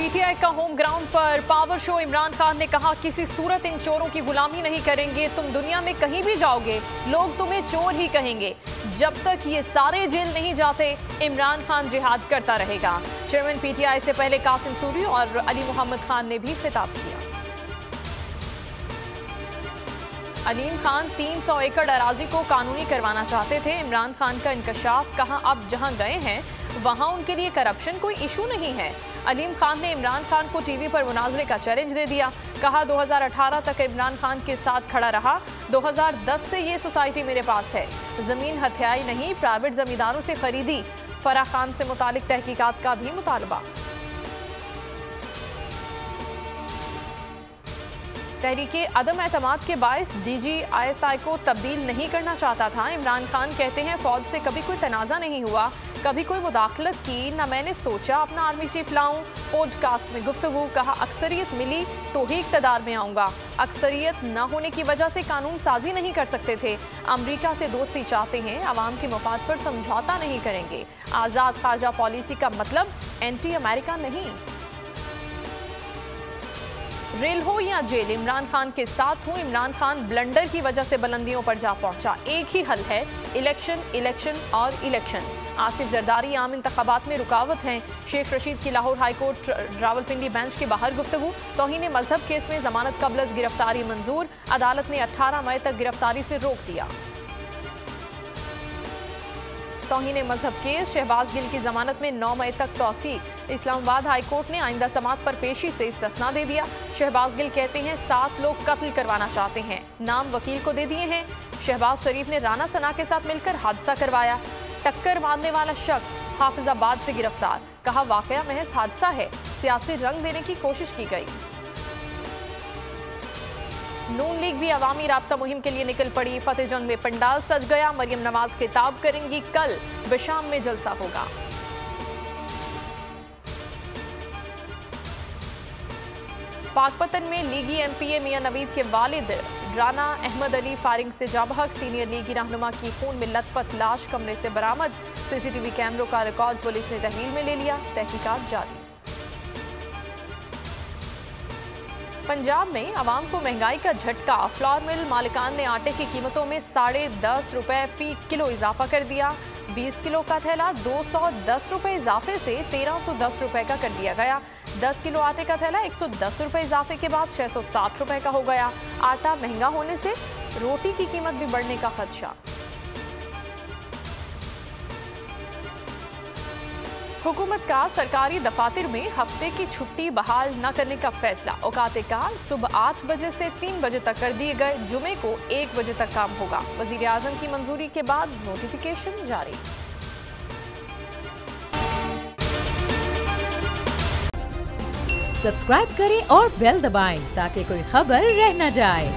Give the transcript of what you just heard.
PTI का home ground पर power show. Imran Khan ने कहा, किसी सूरत इन चोरों की गुलामी नहीं करेंगे। तुम दुनिया में कहीं भी जाओगे, लोग तुम्हें चोर ही कहेंगे। जब तक ये सारे जेल नहीं जाते, इमरान खान जिहाद करता रहेगा। चेयरमैन पीटीआई से पहले कासिम सूरी और अली मोहम्मद खान ने भी खिताब किया। अलीम खान 300 एकड़ अराजी को कानूनी करवाना चाहते थे। इमरान खान का इंकशाफ, कहा अब जहां गए हैं वहां उनके लिए करप्शन कोई इशू नहीं है। अलीम खान ने इमरान खान को टीवी पर मुनाजरे का चैलेंज दे दिया। कहा, 2018 तक इमरान खान के साथ खड़ा रहा। 2010 से ये सोसाइटी मेरे पास है। जमीन हथियाई नहीं, प्राइवेट जमींदारों से खरीदी। फराह खान से मुतालिक तहकीकात का भी मुतालबा। तहरीके अदम एतमाद के बायस DGISI को तब्दील नहीं करना चाहता था। इमरान खान कहते हैं, फौज से कभी कोई तनाज़ा नहीं हुआ, कभी कोई मुदाखलत की न मैंने सोचा अपना आर्मी चीफ लाऊं। पॉडकास्ट में गुफ्तगू, कहा अक्सरियत मिली तो ही इक़्तिदार में आऊँगा। अक्सरियत न होने की वजह से कानून साजी नहीं कर सकते थे। अमरीका से दोस्ती चाहते हैं, अवाम के मफाद पर समझौता नहीं करेंगे। आज़ाद ख्वाजा पॉलिसी का मतलब एंटी अमेरिका नहीं। रेल हो या जेल, इमरान खान के साथ हूं। इमरान खान ब्लंडर की वजह से बुलंदियों पर जा पहुंचा। एक ही हल है, इलेक्शन, इलेक्शन और इलेक्शन। आसिफ जरदारी, आम इंतखाबात में रुकावट हैं। शेख रशीद की लाहौर हाईकोर्ट रावलपिंडी बेंच के बाहर गुफ्तगू। तौहीन मजहब केस में जमानत कबल गिरफ्तारी मंजूर। अदालत ने 18 मई तक गिरफ्तारी से रोक दिया। तौहीन मजहब केस, शहबाज गिल की जमानत में 9 मई तक तौसी। इस्लामाबाद हाई कोर्ट ने आइंदा समात पर पेशी से इस्तिस्ना दे दिया। शहबाज गिल कहते हैं 7 लोग कत्ल करवाना चाहते हैं, नाम वकील को दे दिए हैं। शहबाज शरीफ ने राना सना के साथ मिलकर हादसा करवाया। टक्कर मारने वाला शख्स हाफिजाबाद से गिरफ्तार। कहा, वाकया महज हादसा है, सियासी रंग देने की कोशिश की गई। नून लीग भी अवामी राब्ता मुहिम के लिए निकल पड़ी। फतेह जंग में पंडाल सज गया। मरियम नवाज खिताब करेंगी। कल बिशाम में जलसा होगा। पाकपतन में लीगी MPA मियां नवीद के वालिद राना अहमद अली फायरिंग से जाबहक। सीनियर लीगी रहनुमा की खून में लथपथ लाश कमरे से बरामद। CCTV कैमरों का रिकॉर्ड पुलिस ने तहवील में ले लिया। तहकीकात जारी। पंजाब में आवाम को महंगाई का झटका। फ्लोर मिल मालिकान ने आटे की कीमतों में 10.5 रुपए फी किलो इजाफा कर दिया। 20 किलो का थैला 210 रुपए इजाफे से 1310 रुपए का कर दिया गया। 10 किलो आटे का थैला 110 रुपए इजाफे के बाद 660 रुपए का हो गया। आटा महंगा होने से रोटी की कीमत भी बढ़ने का खदशा। हुकूमत का सरकारी दफातर में हफ्ते की छुट्टी बहाल न करने का फैसला। औकात-ए-कार सुबह 8 बजे से 3 बजे तक कर दिए गए। जुमे को 1 बजे तक काम होगा। वजीर आजम की मंजूरी के बाद नोटिफिकेशन जारी। सब्सक्राइब करें और बेल दबाएं ताकि कोई खबर रह न जाए।